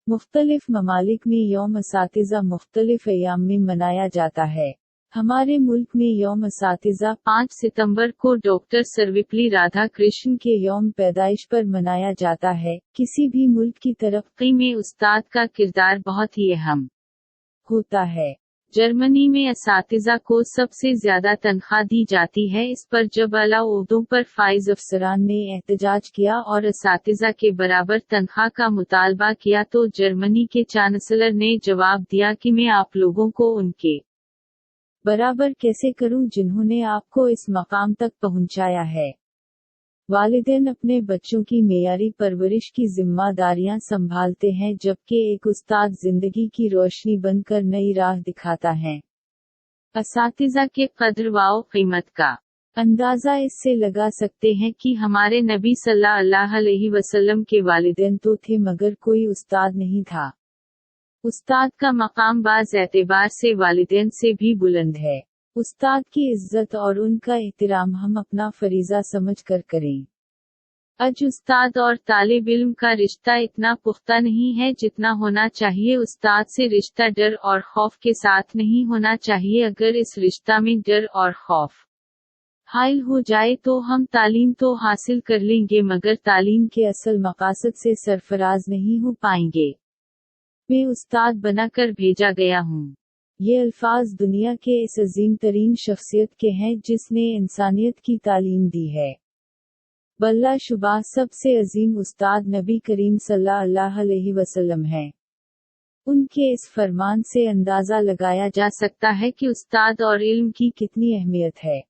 मुख्तलिफ ममालिक में यौम असातिज़ा मुख्तलिफ अयाम में मनाया जाता है। हमारे मुल्क में यौम असातिज़ा 5 सितंबर को डॉक्टर सर्वपल्ली राधाकृष्णन के यौम पैदाइश पर मनाया जाता है। किसी भी मुल्क की तरक्की में उस्ताद का किरदार बहुत ही अहम होता है। जर्मनी में असातिज़ा को सबसे ज्यादा तनख्वाह दी जाती है। इस पर जब आला ओहदों पर फाइज अफसरान ने एहतजाज किया और असातिज़ा के बराबर तनख्वाह का मुतालबा किया तो जर्मनी के चांसलर ने जवाब दिया कि मैं आप लोगों को उनके बराबर कैसे करूं जिन्होंने आपको इस मकाम तक पहुंचाया है। वालिदैन अपने बच्चों की मेयारी परवरिश की जिम्मेदारियां संभालते हैं जबकि एक उस्ताद जिंदगी की रोशनी बनकर नई राह दिखाता है। असातिज़ा के कद्र व कीमत का अंदाज़ा इससे लगा सकते हैं कि हमारे नबी सल्लल्लाहु अलैहि वसल्लम के वालिदैन तो थे मगर कोई उस्ताद नहीं था। उस्ताद का मकाम बाज़ एतबार से वालिदैन से भी बुलंद है। उस्ताद की इज्जत और उनका एहतराम हम अपना फरीज़ा समझ कर करें। आज उस्ताद और तालिब इल्म का रिश्ता इतना पुख्ता नहीं है जितना होना चाहिए। उस्ताद से रिश्ता डर और खौफ के साथ नहीं होना चाहिए। अगर इस रिश्ता में डर और खौफ हाइल हो जाए तो हम तालीम तो हासिल कर लेंगे मगर तालीम के असल मकासद से सरफराज नहीं हो पाएंगे। मैं उस्ताद बनाकर भेजा गया हूँ। ये अल्फाज दुनिया के इस अजीम तरीन शख्सियत के हैं जिसने इंसानियत की तालीम दी है। बल्ला शुबा सबसे अजीम उस्ताद नबी करीम सल्लल्लाहु अलैहि वसल्लम हैं। उनके इस फरमान से अंदाज़ा लगाया जा सकता है कि उस्ताद और इल्म की कितनी अहमियत है।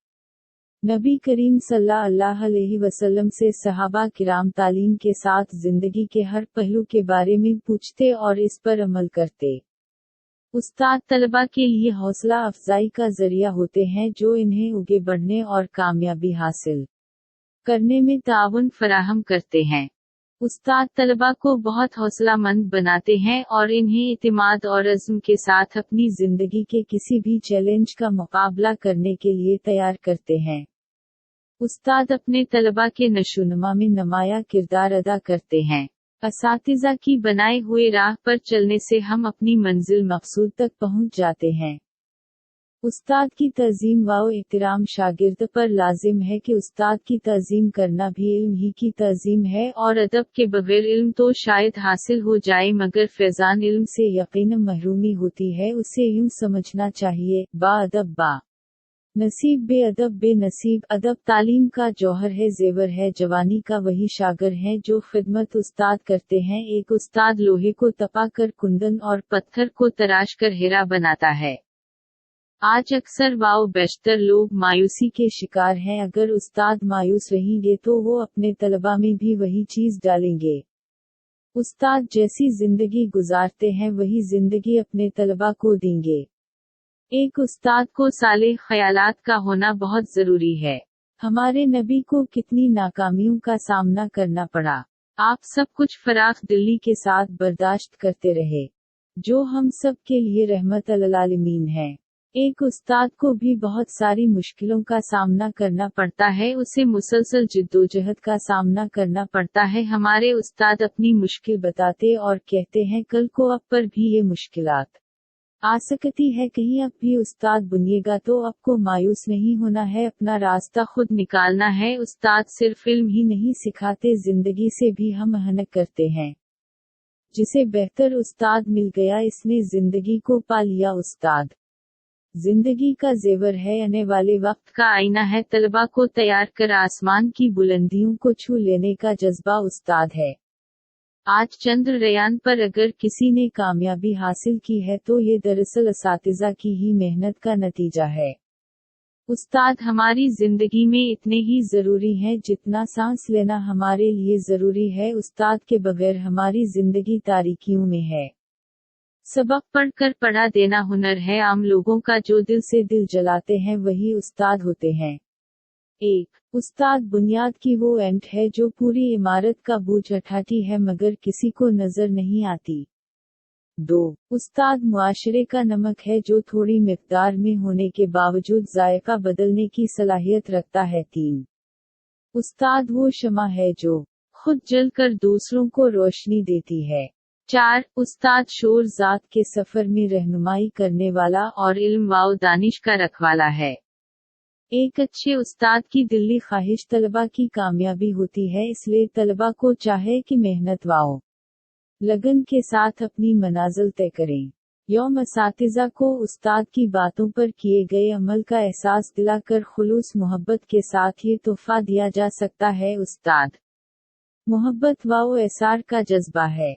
नबी करीम सल्लल्लाहु अलैहि वसल्लम से सहाबा किराम तालीम के साथ जिंदगी के हर पहलू के बारे में पूछते और इस पर अमल करते। उस्ताद तलबा के लिए हौसला अफजाई का जरिया होते हैं जो इन्हें आगे बढ़ने और कामयाबी हासिल करने में ताउन फराहम करते हैं। उस्ताद तलबा को बहुत हौसलामंद बनाते हैं और इन्हें इतिमाद और अज़्म के साथ अपनी जिंदगी के किसी भी चैलेंज का मुकाबला करने के लिए तैयार करते हैं। उस्ताद अपने तलबा के नशोनुमा में नुमाया किरदार अदा करते हैं। असातिज़ा की बनाए हुए राह पर चलने से हम अपनी मंजिल मकसूद तक पहुंच जाते हैं। उस्ताद की तज़ीम व एहतराम शागिर्द पर लाजिम है कि उस्ताद की तज़ीम करना भी इल्म ही की तज़ीम है और अदब के बगैर इल्म तो शायद हासिल हो जाए मगर फैज़ान इल्म से यकीनन महरूमी होती है। उसे यूं समझना चाहिए बा अदब बा नसीब बे अदब बे नसीब। अदब तालीम का जौहर है, जेवर है, जवानी का वही शागर है जो खिदमत उस्ताद करते हैं। एक उस्ताद लोहे को तपा कर कुंदन और पत्थर को तराश कर हीरा बनाता है। आज अक्सर व बेशतर लोग मायूसी के शिकार हैं। अगर उस्ताद मायूस रहेंगे तो वो अपने तलबा में भी वही चीज डालेंगे। उस्ताद जैसी जिंदगी गुजारते हैं वही जिंदगी अपने तलबा को देंगे। एक उस्ताद को साले ख्यालात का होना बहुत जरूरी है। हमारे नबी को कितनी नाकामियों का सामना करना पड़ा। आप सब कुछ फराख दिली के साथ बर्दाश्त करते रहे जो हम सब के लिए रहमत अल आलमीन है। एक उस्ताद को भी बहुत सारी मुश्किलों का सामना करना पड़ता है। उसे मुसलसल जिद्दोजहद का सामना करना पड़ता है। हमारे उस्ताद अपनी मुश्किल बताते और कहते हैं कल को अब पर भी ये मुश्किलात आ सकती है। कहीं अब भी उस्ताद बुनिएगा तो आपको मायूस नहीं होना है, अपना रास्ता खुद निकालना है। उस्ताद सिर्फ इल्म ही नहीं सिखाते, जिंदगी से भी हम मेहनत करते हैं। जिसे बेहतर उस्ताद मिल गया इसने जिंदगी को पा लिया। उस्ताद जिंदगी का जेवर है, आने वाले वक्त का आईना है। तलबा को तैयार कर आसमान की बुलंदियों को छू लेने का जज्बा उस्ताद है। आज चंद्रयान पर अगर किसी ने कामयाबी हासिल की है तो ये दरअसल असातिज़ा की ही मेहनत का नतीजा है। उस्ताद हमारी जिंदगी में इतने ही जरूरी हैं जितना सांस लेना हमारे लिए जरूरी है। उस्ताद के बगैर हमारी जिंदगी तारीकियों में है। सबक पढ़कर पढ़ा देना हुनर है आम लोगों का। जो दिल से दिल जलाते हैं वही उस्ताद होते हैं। एक उस्ताद बुनियाद की वो एंट है जो पूरी इमारत का बोझ उठाती है मगर किसी को नजर नहीं आती। 2 उस्ताद मुआशरे का नमक है जो थोड़ी मिकदार में होने के बावजूद जायका बदलने की सलाहियत रखता है। 3 उस्ताद वो शमा है जो खुद जलकर दूसरों को रोशनी देती है। 4. उस्ताद शोर ज़ात के सफ़र में रहनुमाई करने वाला और इल्म व दानिश का रखवाला है। एक अच्छे उस्ताद की दिली ख्वाहिश तलबा की कामयाबी होती है, इसलिए तलबा को चाहे कि मेहनत व लगन के साथ अपनी मनाजिल तय करें। यौम असातिज़ा को उस्ताद की बातों पर किए गए अमल का एहसास दिलाकर खुलूस मोहब्बत के साथ ये तोहफा दिया जा सकता है। उस्ताद मोहब्बत व एसार का जज्बा है।